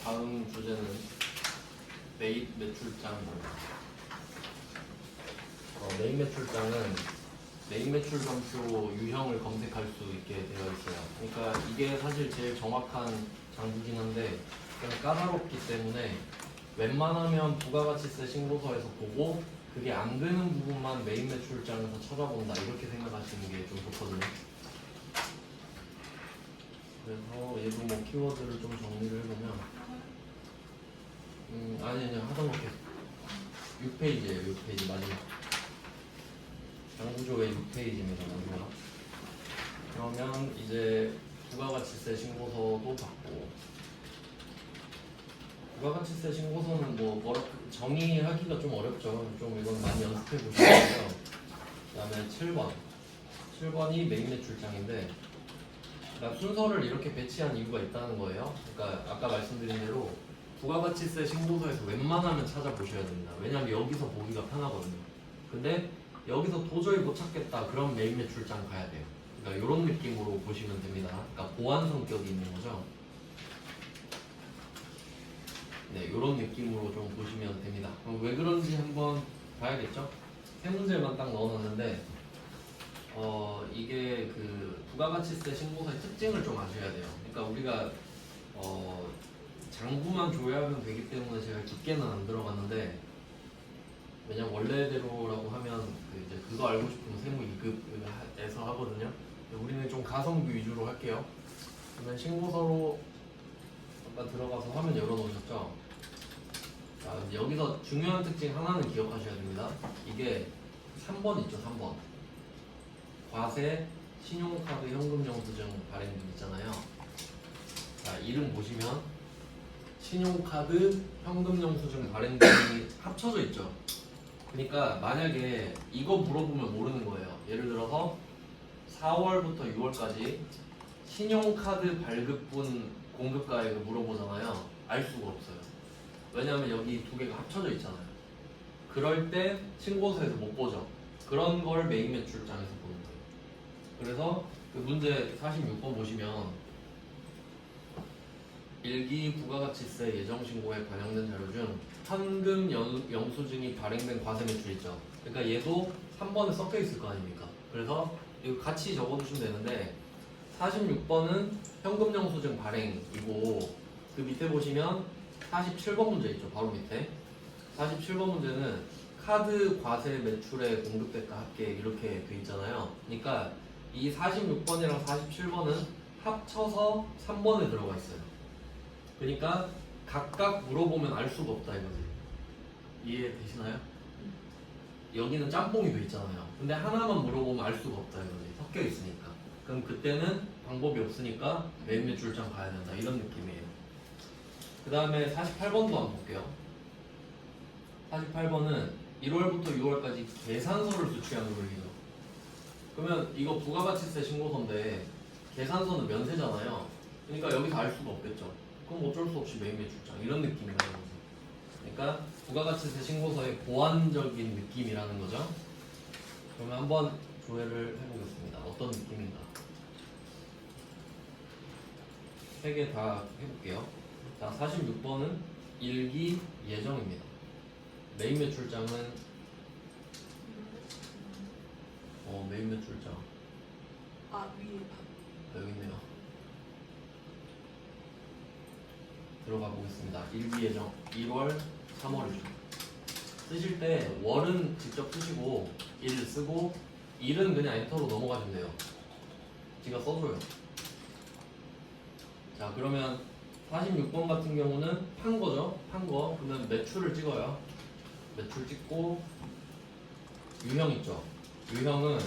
다음 주제는 매입 매출장입니다. 매입 매출장은 매입 매출 점표 유형을 검색할 수 있게 되어 있어요. 그러니까 이게 사실 제일 정확한 장부긴 한데 그냥 까다롭기 때문에 웬만하면 부가가치세 신고서에서 보고 그게 안 되는 부분만 매입 매출장에서 찾아본다 이렇게 생각하시는 게 좀 좋거든요. 그래서 얘도 뭐 키워드를 좀 정리를 해보면 아니 하던 거 계속 6페이지예요. 6페이지 마지막 장구조의 6페이지입니다. 마지막. 그러면 이제 부가가치세 신고서도 받고 부가가치세 신고서는 뭐라 정의하기가 좀 어렵죠. 좀 이건 많이 연습해 보시고요. 그 다음에 7번이 매입 매출장인데 그러니까 순서를 이렇게 배치한 이유가 있다는 거예요. 그러니까 아까 말씀드린 대로 부가가치세 신고서에서 웬만하면 찾아보셔야 됩니다. 왜냐하면 여기서 보기가 편하거든요. 근데 여기서 도저히 못 찾겠다 그럼 매입 매출장 가야 돼요. 그러니까 이런 느낌으로 보시면 됩니다. 그러니까 보완 성격이 있는 거죠. 네, 이런 느낌으로 좀 보시면 됩니다. 그럼 왜 그런지 한번 봐야겠죠? 세 문제만 딱 넣어놨는데 이게 그 부가가치세 신고서의 특징을 좀 아셔야 돼요. 그러니까 우리가 장부만 조회하면 되기 때문에 제가 깊게는 안 들어갔는데 왜냐면 원래대로라고 하면 이제 그거 알고 싶으면 세무 2급에서 하거든요. 우리는 좀 가성비 위주로 할게요. 그러면 신고서로 잠깐 들어가서 화면 열어놓으셨죠? 자, 여기서 중요한 특징 하나는 기억하셔야 됩니다. 이게 3번 있죠, 3번. 과세, 신용카드, 현금영수증 발행분 있잖아요. 자, 이름 보시면 신용카드, 현금영수증 발행분이 합쳐져 있죠. 그러니까 만약에 이거 물어보면 모르는 거예요. 예를 들어서 4월부터 6월까지 신용카드 발급분 공급가액을 물어보잖아요. 알 수가 없어요. 왜냐하면 여기 두 개가 합쳐져 있잖아요. 그럴 때 신고서에서 못 보죠. 그런 걸 매입 매출장에서 보는 거예요. 그래서 그 문제 46번 보시면 일기 부가가치세 예정신고에 반영된 자료 중 현금 영수증이 발행된 과세 매출 있죠. 그러니까 얘도 3번에 섞여 있을 거 아닙니까? 그래서 이거 같이 적어두시면 되는데 46번은 현금 영수증 발행이고 그 밑에 보시면 47번 문제 있죠. 바로 밑에 47번 문제는 카드 과세 매출에 공급대가 합계 이렇게 돼 있잖아요. 그러니까 이 46번이랑 47번은 합쳐서 3번에 들어가 있어요. 그러니까 각각 물어보면 알 수가 없다 이거지. 이해되시나요? 여기는 짬뽕이 돼 있잖아요. 근데 하나만 물어보면 알 수가 없다 이거지. 섞여 있으니까. 그럼 그때는 방법이 없으니까 매입 매출장 가야 된다 이런 느낌이에요. 그 다음에 48번도 한번 볼게요. 48번은 1월부터 6월까지 계산서를 수취한 글이죠. 그러면 이거 부가가치세 신고서인데 계산서는 면세잖아요. 그러니까 여기서 알 수가 없겠죠. 그럼 어쩔 수 없이 매입 매출장 이런 느낌이라는 거죠. 그러니까 부가가치세 신고서의 보완적인 느낌이라는 거죠. 그러면 한번 조회를 해보겠습니다. 어떤 느낌인가? 세 개 다 해볼게요. 자, 46번은 일기 예정입니다. 매입 매출장은 매입 매출장 위에 여기 있네요. 들어가 보겠습니다. 일기 예정 1월 3월이죠. 쓰실 때 월은 직접 쓰시고 일 쓰고 일은 그냥 엔터로 넘어가시면 돼요. 제가 써줘요. 자, 그러면 46번 같은 경우는 판 거죠. 판 거. 그러면 매출을 찍어요. 매출 찍고 유형 있죠. 유형은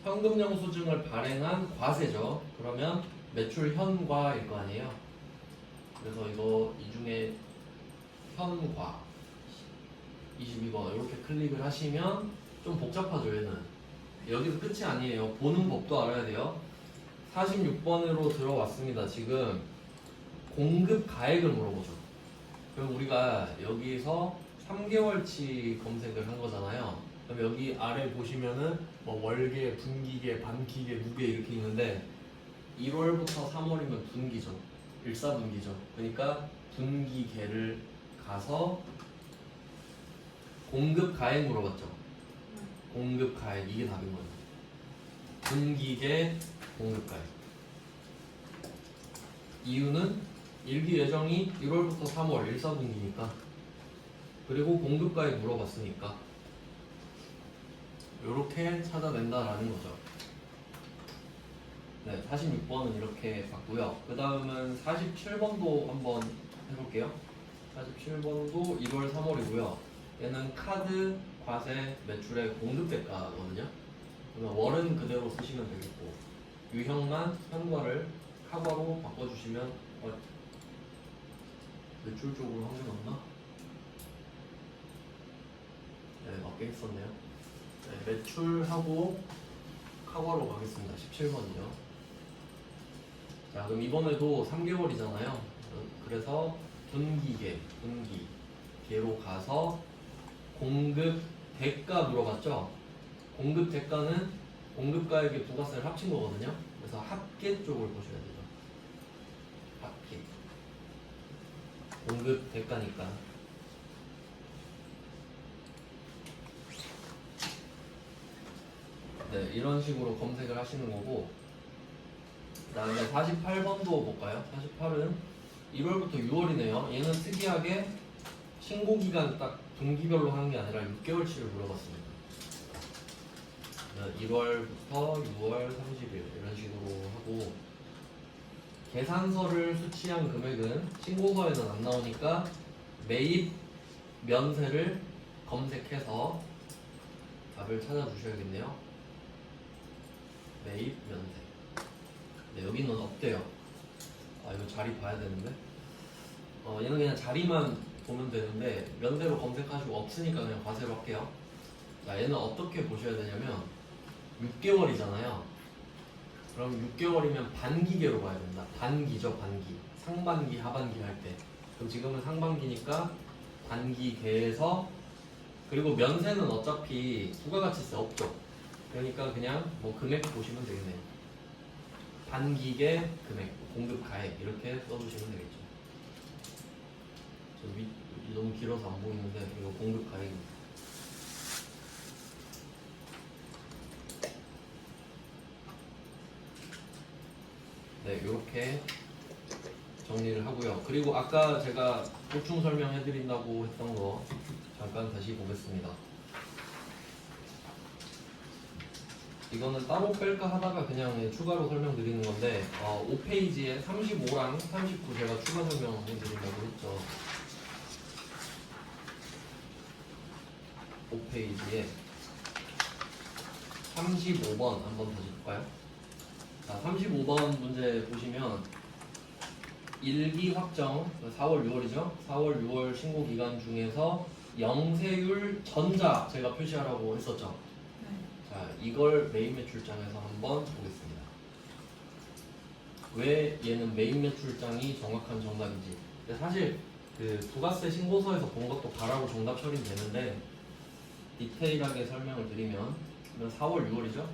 현금 영수증을 발행한 과세죠. 그러면 매출 현과일 거 아니에요. 그래서 이거 이 중에 현과 22번 이렇게 클릭을 하시면 좀 복잡하죠. 얘는 여기서 끝이 아니에요. 보는 법도 알아야 돼요. 46번으로 들어왔습니다. 지금 공급 가액을 물어보죠. 그럼 우리가 여기서 3개월치 검색을 한 거잖아요. 그럼 여기 아래 보시면은 뭐 월계, 분기계, 반기계, 무계 이렇게 있는데 1월부터 3월이면 분기죠. 일사분기죠. 그러니까 분기계를 가서 공급 가액 물어봤죠. 공급 가액 이게 답인 거예요. 분기계 공급 가액. 이유는 일기 예정이 1월부터 3월 1사분기니까 그리고 공급 가액 물어봤으니까 이렇게 찾아낸다라는 거죠. 네, 46번은 이렇게 봤고요. 그 다음은 47번도 한번 해볼게요. 47번도 1월 3월이고요. 얘는 카드, 과세, 매출의 공급 대가거든요. 그러면 월은 그대로 쓰시면 되겠고 유형만 현과를 카과로 바꿔주시면 매출 쪽으로 한 게 맞나? 네, 맞게 했었네요. 네, 매출하고 카과로 가겠습니다. 17번이요. 자, 그럼 이번에도 3개월이잖아요. 그래서 분기계로 가서 공급 대가 물어봤죠? 공급 대가는 공급가액의 부가세를 합친 거거든요. 그래서 합계 쪽을 보셔야 되죠. 합계. 공급 대가니까. 네, 이런 식으로 검색을 하시는 거고, 그 다음에 48번도 볼까요? 48은 1월부터 6월이네요. 얘는 특이하게 신고기간 딱 분기별로 하는 게 아니라 6개월치를 물어봤습니다. 1월부터 6월 30일 이런 식으로 하고, 계산서를 수취한 금액은 신고서에는 안 나오니까 매입 면세를 검색해서 답을 찾아주셔야겠네요. 매입 면세. 네, 여기는 없대요. 아, 이거 자리 봐야 되는데. 얘는 그냥 자리만 보면 되는데 면세로 검색하시고 없으니까 그냥 과세로 할게요. 자, 얘는 어떻게 보셔야 되냐면 6개월이잖아요. 그럼 6개월이면 반기계로 봐야 된다. 반기죠, 반기. 상반기, 하반기 할 때. 그럼 지금은 상반기니까 반기계에서, 그리고 면세는 어차피 부가가치세 없죠. 그러니까 그냥 뭐 금액 보시면 되겠네요. 반기계 금액, 공급 가액 이렇게 써주시면 되겠죠. 너무 길어서 안 보이는데 이거 공급 가액입니다. 네, 이렇게 정리를 하고요. 그리고 아까 제가 보충 설명해 드린다고 했던 거 잠깐 다시 보겠습니다. 이거는 따로 뺄까 하다가 그냥 추가로 설명드리는 건데 5페이지에 35랑 39 제가 추가 설명해 드린다고 했죠. 5페이지에 35번 한번 다시 볼까요? 자, 35번 문제 보시면 일기 확정 4월 6월이죠. 4월 6월 신고 기간 중에서 영세율 전자 제가 표시하라고 했었죠. 자, 이걸 메인 매출장에서 한번 보겠습니다. 왜 얘는 메인 매출장이 정확한 정답인지. 근데 사실 그 부가세 신고서에서 본 것도 바라고 정답 처리는 되는데 디테일하게 설명을 드리면 4월 6월이죠.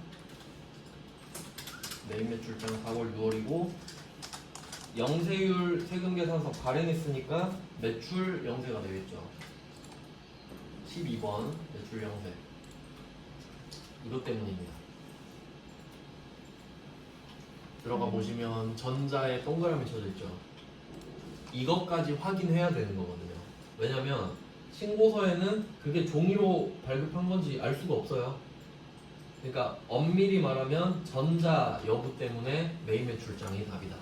메인 매출장 4월 6월이고 영세율 세금 계산서 발행했으니까 매출 영세가 되겠죠. 12번 매출 영세. 이것 때문입니다. 들어가 보시면 전자에 동그라미 쳐져 있죠. 이것까지 확인해야 되는 거거든요. 왜냐면 신고서에는 그게 종이로 발급한 건지 알 수가 없어요. 그러니까 엄밀히 말하면 전자 여부 때문에 메인 매출장이 답이다.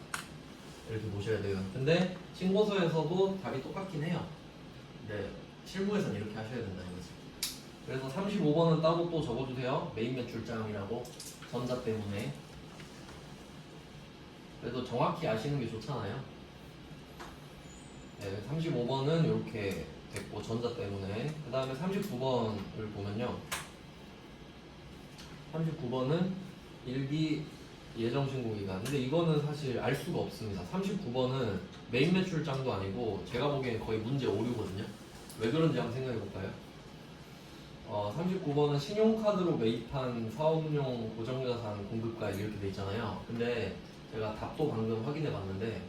이렇게 보셔야 돼요. 근데 신고서에서도 답이 똑같긴 해요. 네, 실무에서는 이렇게 하셔야 된다는 거죠. 그래서 35번은 따로 또 적어주세요. 메인 매출장이라고. 전자 때문에. 그래도 정확히 아시는 게 좋잖아요. 네, 35번은 이렇게 됐고 전자 때문에. 그 다음에 39번을 보면요. 39번은 일기 예정 신고 기간. 근데 이거는 사실 알 수가 없습니다. 39번은 메인 매출장도 아니고 제가 보기엔 거의 문제 오류거든요. 왜 그런지 한번 생각해 볼까요? 39번은 신용카드로 매입한 사업용 고정자산 공급가액 이렇게 돼 있잖아요. 근데 제가 답도 방금 확인해 봤는데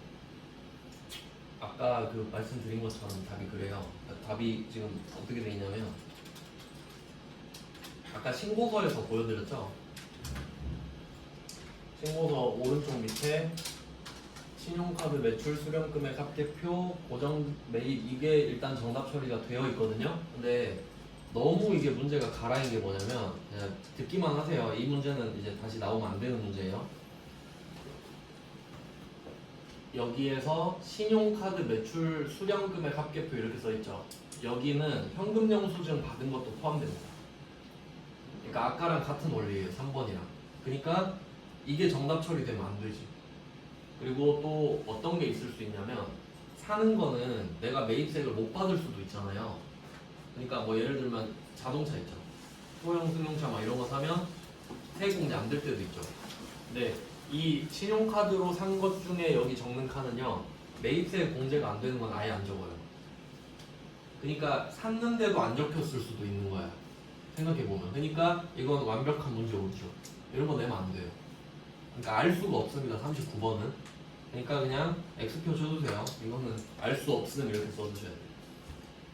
아까 그 말씀드린 것처럼 답이 그래요. 답이 지금 어떻게 돼 있냐면 아까 신고서에서 보여드렸죠. 신고서 오른쪽 밑에 신용카드 매출 수령금액 합계표 고정 매입 이게 일단 정답 처리가 되어 있거든요. 근데 너무 이게 문제가 가라인 게 뭐냐면 그냥 듣기만 하세요. 이 문제는 이제 다시 나오면 안 되는 문제예요. 여기에서 신용카드 매출 수령금액 합계표 이렇게 써 있죠. 여기는 현금 영수증 받은 것도 포함됩니다. 그러니까 아까랑 같은 원리예요. 3번이랑. 그러니까 이게 정답 처리되면 안 되지. 그리고 또 어떤 게 있을 수 있냐면 사는 거는 내가 매입세액을 못 받을 수도 있잖아요. 그러니까 뭐 예를 들면 자동차 있죠. 소형 승용차 막 이런 거 사면 세액 공제 안 될 때도 있죠. 근데 이 신용카드로 산 것 중에 여기 적는 칸은요 매입세액 공제가 안 되는 건 아예 안 적어요. 그러니까 샀는데도 안 적혔을 수도 있는 거야. 생각해보면. 그러니까 이건 완벽한 문제 오죠. 이런 거 내면 안 돼요. 그러니까 알 수가 없습니다. 39번은. 그러니까 그냥 X표 쳐주세요. 이거는 알 수 없음 이렇게 써주셔야 돼요.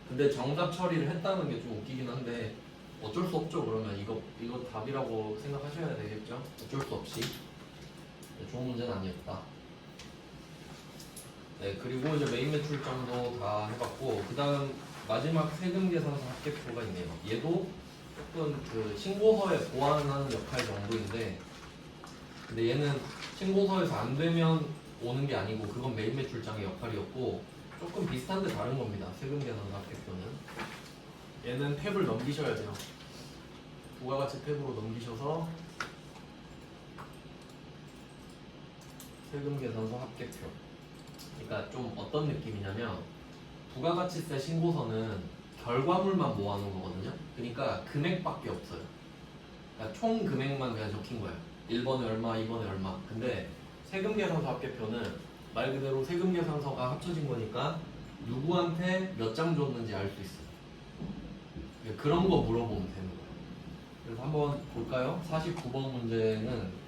근데 정답 처리를 했다는 게 좀 웃기긴 한데 어쩔 수 없죠. 그러면 이거 답이라고 생각하셔야 되겠죠. 어쩔 수 없이. 좋은 문제는 아니었다. 네, 그리고 이제 메인 매출 정도 다 해봤고 그 다음 마지막 세금 계산서 합계표가 있네요. 얘도 조금 그 신고서에 보완하는 역할 정도인데 근데 얘는 신고서에서 안 되면 오는 게 아니고 그건 메인 매출장의 역할이었고 조금 비슷한데 다른 겁니다. 세금 계산서 합계표는 얘는 탭을 넘기셔야 돼요. 부가가치 탭으로 넘기셔서 세금 계산서 합계표. 그러니까 좀 어떤 느낌이냐면 부가가치세 신고서는 결과물만 모아놓은 거거든요. 그러니까 금액밖에 없어요. 그러니까 총 금액만 그냥 적힌 거예요. 1번에 얼마, 2번에 얼마. 근데 세금 계산서 합계표는 말 그대로 세금 계산서가 합쳐진 거니까 누구한테 몇 장 줬는지 알 수 있어요. 그런 거 물어보면 되는 거예요. 그래서 한번 볼까요? 49번 문제는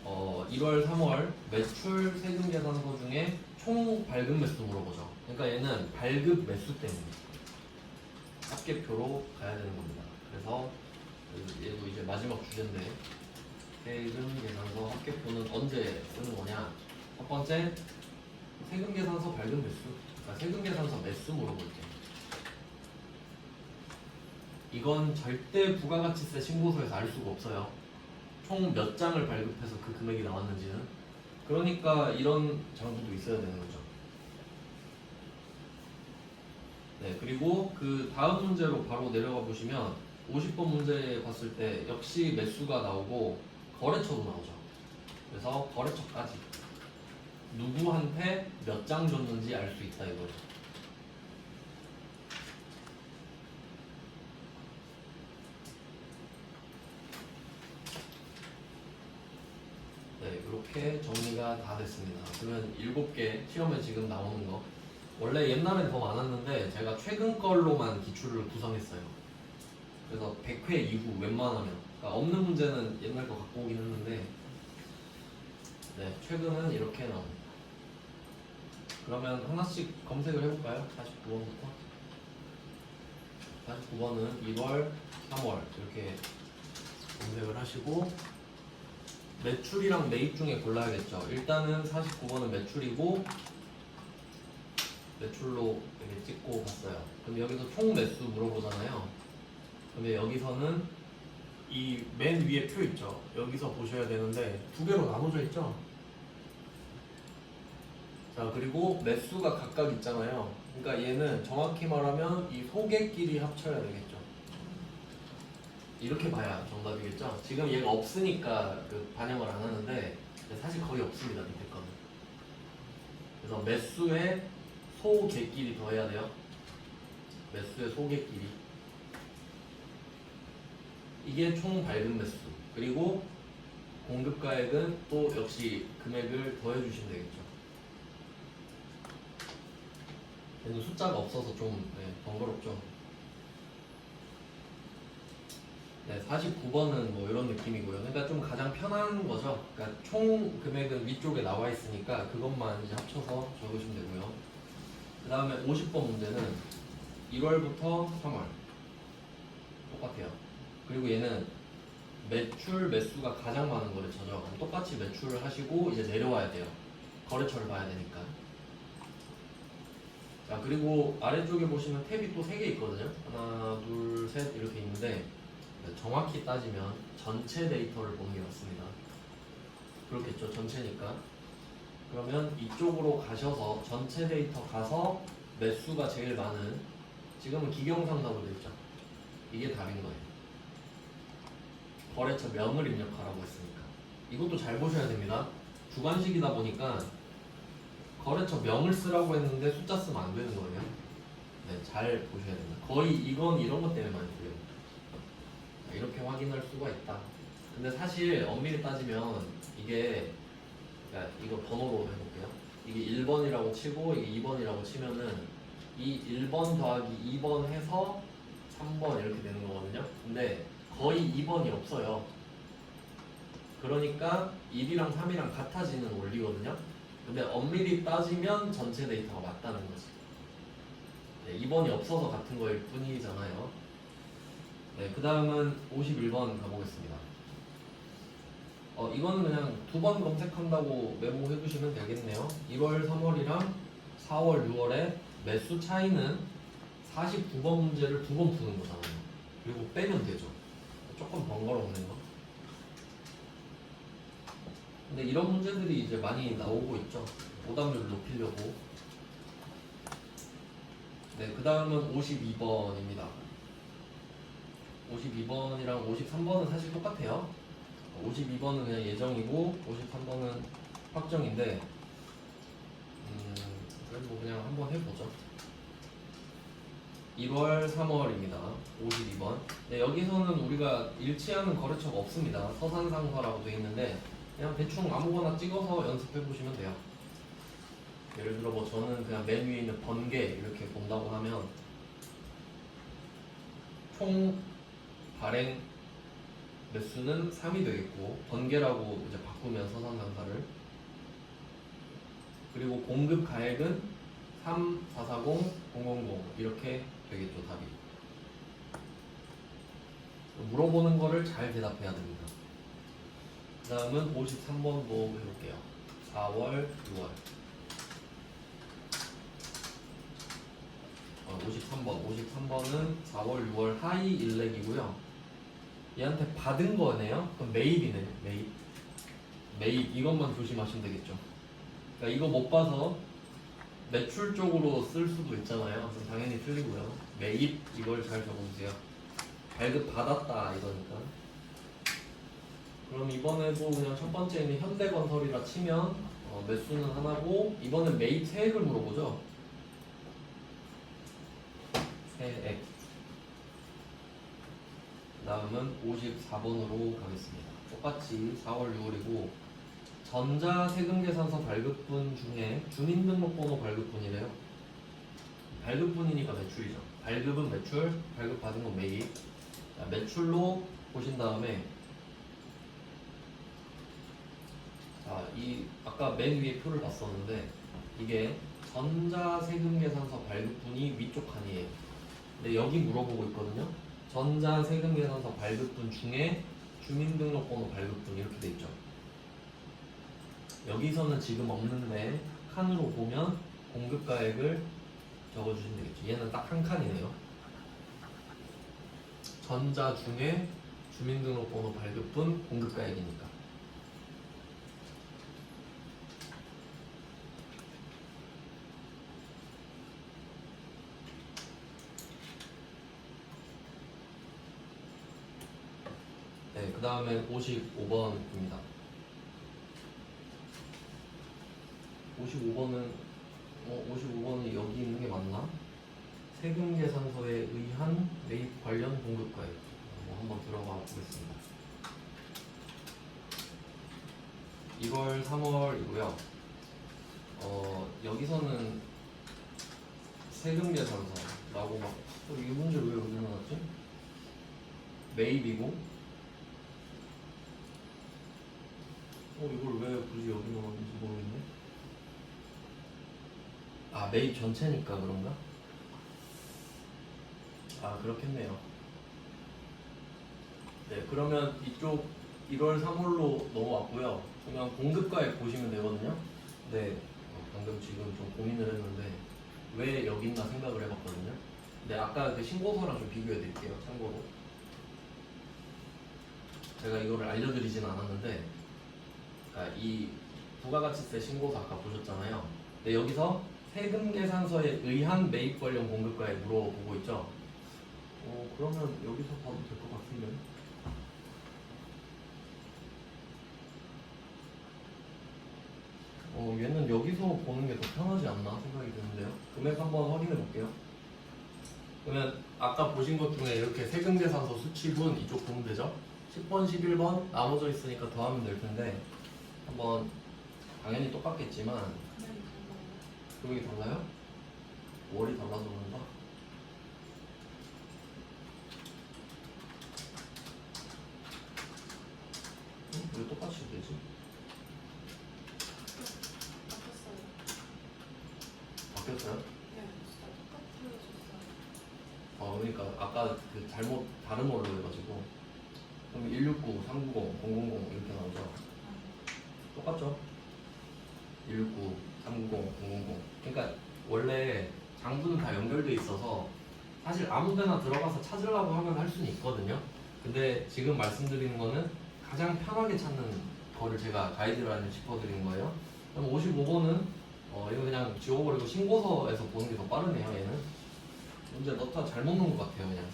1월, 3월 매출 세금 계산서 중에 총 발급 매수 물어보죠. 그러니까 얘는 발급 매수 때문에 합계표로 가야 되는 겁니다. 그래서 얘도 이제 마지막 주제인데 세금 계산서 합계표는 언제 쓰는 거냐? 첫 번째 세금 계산서 발급 매수. 그러니까 세금 계산서 매수 물어볼 때. 이건 절대 부가가치세 신고서에서 알 수가 없어요. 총 몇 장을 발급해서 그 금액이 나왔는지는. 그러니까 이런 장부도 있어야 되는 거죠. 네, 그리고 그 다음 문제로 바로 내려가 보시면 50번 문제 봤을 때 역시 매수가 나오고 거래처도 나오죠. 그래서 거래처까지 누구한테 몇 장 줬는지 알 수 있다 이거죠. 네, 이렇게 정리가 다 됐습니다. 그러면 7개 시험에 지금 나오는 거 원래 옛날엔 더 많았는데 제가 최근 걸로만 기출을 구성했어요. 그래서 100회 이후 웬만하면 그러니까 없는 문제는 옛날 거 갖고 오긴 했는데 네, 최근은 이렇게 나옵니다. 그러면 하나씩 검색을 해볼까요? 49번부터 49번은 1월, 3월 이렇게 검색을 하시고 매출이랑 매입 중에 골라야겠죠. 일단은 49번은 매출이고 매출로 이렇게 찍고 봤어요. 그럼 여기서 총 매수 물어보잖아요. 근데 여기서는 이 맨 위에 표 있죠. 여기서 보셔야 되는데 두 개로 나눠져 있죠. 자, 그리고 매수가 각각 있잖아요. 그러니까 얘는 정확히 말하면 이 소개끼리 합쳐야 되겠죠. 이렇게 봐야 정답이겠죠. 지금 얘가 없으니까 그 반영을 안 하는데 사실 거의 없습니다. 밑에 거는. 그래서 매수에 소개끼리 더해야 돼요. 매수의 소개끼리. 이게 총 발급 매수. 그리고 공급가액은 또 역시 금액을 더해 주시면 되겠죠. 얘는 숫자가 없어서 좀 번거롭죠. 네, 49번은 뭐 이런 느낌이고요. 그러니까 좀 가장 편한 거죠. 그러니까 총 금액은 위쪽에 나와 있으니까 그것만 이제 합쳐서 적으시면 되고요. 그 다음에 50번 문제는 1월부터 3월 똑같아요. 그리고 얘는 매출 매수가 가장 많은 거래처죠. 그럼 똑같이 매출을 하시고 이제 내려와야 돼요. 거래처를 봐야 되니까. 자, 그리고 아래쪽에 보시면 탭이 또 3개 있거든요. 하나, 둘, 셋 이렇게 있는데 정확히 따지면 전체 데이터를 보는 게 맞습니다. 그렇겠죠. 전체니까. 그러면 이쪽으로 가셔서 전체 데이터 가서 매수가 제일 많은, 지금은 기경상답으로 되어 있죠. 이게 답인 거예요. 거래처 명을 입력하라고 했으니까. 이것도 잘 보셔야 됩니다. 주관식이다 보니까 거래처 명을 쓰라고 했는데 숫자 쓰면 안 되는 거예요. 네, 잘 보셔야 됩니다. 거의 이건 이런 것 때문에 많이 틀려요. 이렇게 확인할 수가 있다. 근데 사실 엄밀히 따지면 이게, 그러니까 이거 번호로 해볼게요. 이게 1번이라고 치고 이게 2번이라고 치면은 이 1번 더하기 2번 해서 3번 이렇게 되는 거거든요. 근데 거의 2번이 없어요. 그러니까 1이랑 3이랑 같아지는 원리거든요. 근데 엄밀히 따지면 전체 데이터가 맞다는 거지. 네, 2번이 없어서 같은 거일 뿐이잖아요. 네, 그 다음은 51번 가보겠습니다. 이거는 그냥 2번 검색한다고 메모해 두시면 되겠네요. 1월, 3월이랑 4월, 6월의 매수 차이는 49번 문제를 2번 푸는 거잖아요. 그리고 빼면 되죠. 조금 번거롭네요. 근데 이런 문제들이 이제 많이 나오고 있죠. 오답률을 높이려고. 네, 그 다음은 52번입니다. 52번이랑 53번은 사실 똑같아요. 52번은 그냥 예정이고 53번은 확정인데, 그래도 뭐 그냥 한번 해보죠. 1월, 3월입니다. 52번. 네, 여기서는 우리가 일치하는 거래처가 없습니다. 서산상사라고 되어 있는데 그냥 대충 아무거나 찍어서 연습해 보시면 돼요. 예를 들어 뭐 저는 그냥 맨 위에 있는 번개 이렇게 본다고 하면 총 발행 매수는 3이 되겠고, 번개라고 이제 바꾸면 서산상사를, 그리고 공급 가액은 3, 440, 000 이렇게 되겠죠. 답이. 물어보는 거를 잘 대답해야 됩니다. 그 다음은 53번 뭐 해볼게요. 4월, 6월. 53번은 4월, 6월 하이 일렉이고요. 얘한테 받은 거네요. 그럼 매입이네. 매입 이것만 조심하시면 되겠죠. 그러니까 이거 못 봐서 매출 쪽으로 쓸 수도 있잖아요. 그럼 당연히 틀리고요. 매입 이걸 잘 적어주세요. 발급 받았다 이거니까. 그럼 이번에도 그냥 첫 번째는 현대건설이라 치면 매수는 하나고, 이번엔 매입 세액을 물어보죠. 세액. 그 다음은 54번으로 가겠습니다. 똑같이 4월 6월이고 전자세금계산서 발급분 중에 주민등록번호 발급분이래요. 발급분이니까 매출이죠. 발급은 매출, 발급받은 건 매입. 자, 매출로 보신 다음에, 자, 이 아까 맨 위에 표를 봤었는데 이게 전자세금계산서 발급분이 위쪽 칸이에요. 근데 여기 물어보고 있거든요. 전자세금계산서 발급분 중에 주민등록번호 발급분 이렇게 돼 있죠. 여기서는 지금 없는데 칸으로 보면 공급가액을 적어주시면 되겠죠. 얘는 딱 한 칸이네요. 전자 중에 주민등록번호 발급분 공급가액이니까. 네, 그 다음에 55번입니다. 55번은 여기 있는 게 맞나? 세금계산서에 의한 매입 관련 공급가액. 한번 들어가 보겠습니다. 1월, 3월이고요. 여기서는 세금계산서라고 이 문제 왜 여기 넣어놨지? 매입이고 이걸 왜 굳이 여기 넣었는지 모르겠네. 아, 매입 전체니까 그런가? 아, 그렇겠네요. 네, 그러면 이쪽 1월 3월로 넘어왔고요. 그냥 공급가액 보시면 되거든요. 네, 방금 지금 좀 고민을 했는데 왜 여기 있나 생각을 해봤거든요. 근데 아까 그 신고서랑 좀 비교해 드릴게요. 참고로 제가 이거를 알려드리진 않았는데, 그러니까 이 부가가치세 신고서 아까 보셨잖아요. 근데 여기서 세금 계산서에 의한 매입 관련 공급가액 물어보고 있죠. 그러면 여기서 봐도 될 것 같은데. 얘는 여기서 보는 게 더 편하지 않나 생각이 드는데요. 금액 한번 확인해 볼게요. 그러면 아까 보신 것 중에 이렇게 세금 계산서 수치분 이쪽 보면 되죠. 10번, 11번 나눠져 있으니까 더하면 될 텐데 한번 당연히 똑같겠지만 금액이 달라요? 월이 달라서 그런가? 왜 똑같이 되지? 바뀌었어요? 네, 진짜 똑같아졌어요. 그러니까 아까 그 잘못 다른 걸로 해가지고 그럼 169, 390, 000 이렇게 나오죠? 똑같죠? 169, 390, 000. 그러니까 원래 장부는 다 연결돼 있어서 사실 아무데나 들어가서 찾으려고 하면 할 수는 있거든요. 근데 지금 말씀드리는 거는 가장 편하게 찾는 거를 제가 가이드라인을 짚어드린 거예요. 그럼 55번은 이거 그냥 지워버리고 신고서에서 보는 게 더 빠르네요. 얘는 문제 넣다 잘못 넣은 것 같아요. 그냥.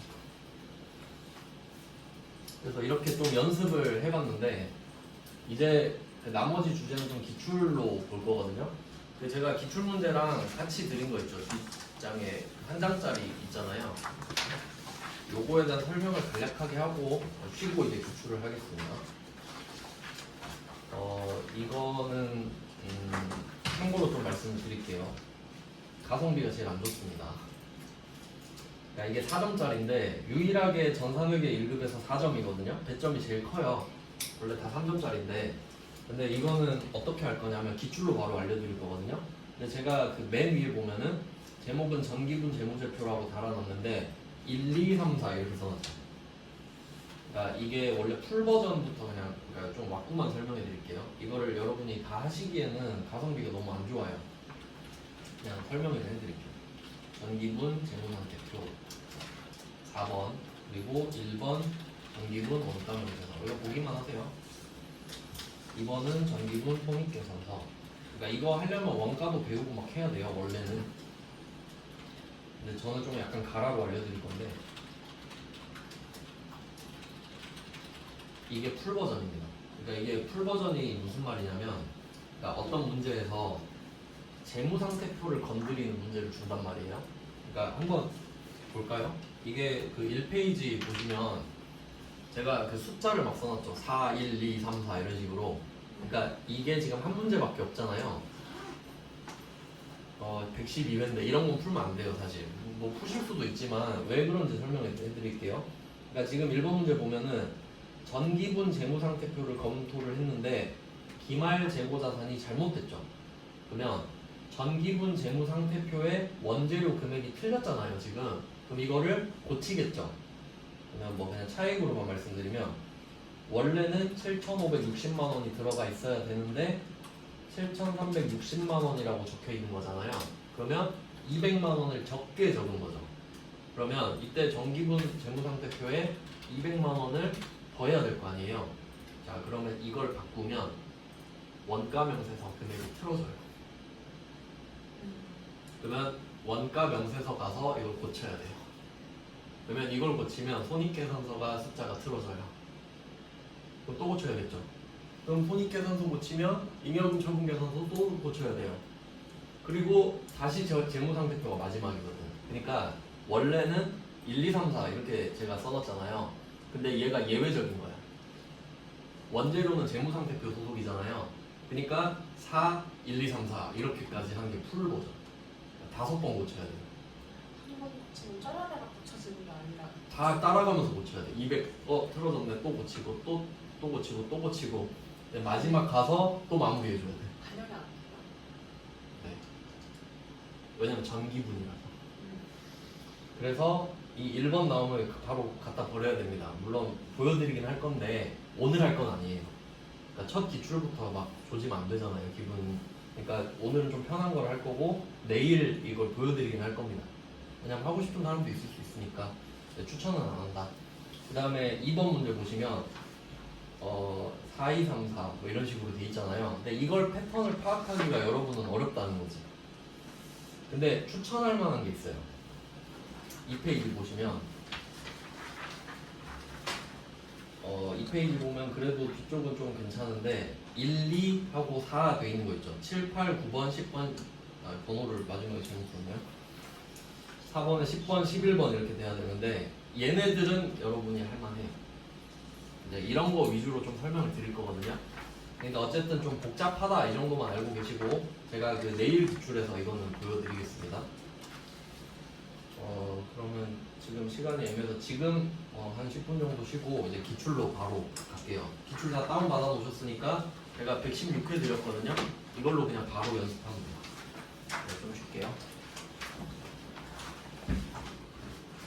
그래서 이렇게 좀 연습을 해봤는데 이제 그 나머지 주제는 좀 기출로 볼 거거든요. 근데 제가 기출 문제랑 같이 드린 거 있죠. 뒷장에 한 장짜리 있잖아요. 요거에 대한 설명을 간략하게 하고 쉬고 이제 기출을 하겠습니다. 이거는 참고로 좀 말씀드릴게요. 가성비가 제일 안 좋습니다. 그러니까 이게 4점짜리인데 유일하게 전산회계 1급에서 4점이거든요. 배점이 제일 커요. 원래 다 3점짜리인데 근데 이거는 어떻게 할 거냐면 기출로 바로 알려드릴 거거든요. 근데 제가 그 맨 위에 보면은 제목은 전기분 재무제표라고 달아놨는데 1, 2, 3, 4 이렇게 써놨죠. 그러니까 이게 원래 풀 버전부터 그러니까 좀 왁구만 설명해 드릴게요. 이거를 여러분이 다 하시기에는 가성비가 너무 안 좋아요. 그냥 설명을 해드릴게요. 전기분 재무상태표 4번 그리고 1번 전기분 원가명계산서 이거 보기만 하세요. 2번은 전기분 손익계산서. 그러니까 이거 하려면 원가도 배우고 막 해야 돼요 원래는. 근데 저는 좀 약간 가라고 알려드릴 건데 이게 풀 버전입니다. 그러니까 이게 풀 버전이 무슨 말이냐면 그러니까 어떤 문제에서 재무상태표를 건드리는 문제를 준단 말이에요. 그러니까 한번 볼까요? 이게 그 1페이지 보시면 제가 그 숫자를 막 써놨죠. 4, 1, 2, 3, 4 이런 식으로. 그러니까 이게 지금 한 문제밖에 없잖아요. 112회인데 이런 건 풀면 안 돼요 사실. 뭐 푸실 수도 있지만 왜 그런지 설명해 드릴게요. 그러니까 지금 1번 문제 보면은 전기분 재무상태표를 검토를 했는데 기말 재고자산이 잘못됐죠. 그러면 전기분 재무상태표의 원재료 금액이 틀렸잖아요 지금. 그럼 이거를 고치겠죠. 그러면 뭐 그냥 차익으로만 말씀드리면 원래는 7,560만 원이 들어가 있어야 되는데 7,360만 원이라고 적혀 있는 거잖아요. 그러면 200만 원을 적게 적은 거죠. 그러면 이때 전기분 재무상태표에 200만 원을 더해야 될 거 아니에요. 자, 그러면 이걸 바꾸면 원가 명세서 금액이 틀어져요. 그러면 원가 명세서 가서 이걸 고쳐야 돼요. 그러면 이걸 고치면 손익계산서가 숫자가 틀어져요. 그럼 또 고쳐야겠죠. 그럼 손익계산서 고치면 잉여금 처분계산서 또 고쳐야 돼요. 그리고 다시 재무상태표가 마지막이거든. 그러니까 원래는 1, 2, 3, 4 이렇게 제가 써놨잖아요. 근데 얘가 예외적인 거야. 원재료는 재무상태표 소속이잖아요. 그러니까 4, 1, 2, 3, 4 이렇게까지 하는 게 풀 버전. 5번 고쳐야 돼요. 한번 지금 짜라라락 고쳐지는 게 아니라 다 따라가면서 고쳐야 돼. 200 틀어졌네 또 고치고 또 고치고 또 고치고 근데 마지막 가서 또 마무리해줘야 돼. 반영이 안 된다. 네. 왜냐면 전기분이라서. 그래서 이 1번 나오면 바로 갖다 버려야 됩니다. 물론 보여드리긴 할 건데 오늘 할 건 아니에요. 그러니까 첫 기출부터 막 조지면 안 되잖아요, 기분. 그러니까 오늘은 좀 편한 걸 할 거고 내일 이걸 보여드리긴 할 겁니다. 왜냐면 하고 싶은 사람도 있을 수 있으니까 추천은 안 한다. 그 다음에 2번 문제 보시면 4, 2, 3, 4 뭐 이런 식으로 돼 있잖아요. 근데 이걸 패턴을 파악하기가 여러분은 어렵다는 거지. 근데 추천할 만한 게 있어요. 2페이지 보시면 2페이지 보면 그래도 뒤쪽은 좀 괜찮은데 1, 2 하고 4 돼 있는 거 있죠. 7, 8, 9번, 10번 번호를 마지막에 잘못 썼네요. 4번에 10번, 11번 이렇게 돼야 되는데 얘네들은 여러분이 할만해요. 이제 이런 거 위주로 좀 설명을 드릴 거거든요. 그러니까 어쨌든 좀 복잡하다 이 정도만 알고 계시고 제가 그 내일 기출에서 이거는 보여드리겠습니다. 그러면 지금 시간이 애매해서 지금 한 10분 정도 쉬고 이제 기출로 바로 갈게요. 기출 다 다운 받아 놓으셨으니까 제가 116회 드렸거든요. 이걸로 그냥 바로 연습하면 돼요. 네, 좀 쉴게요.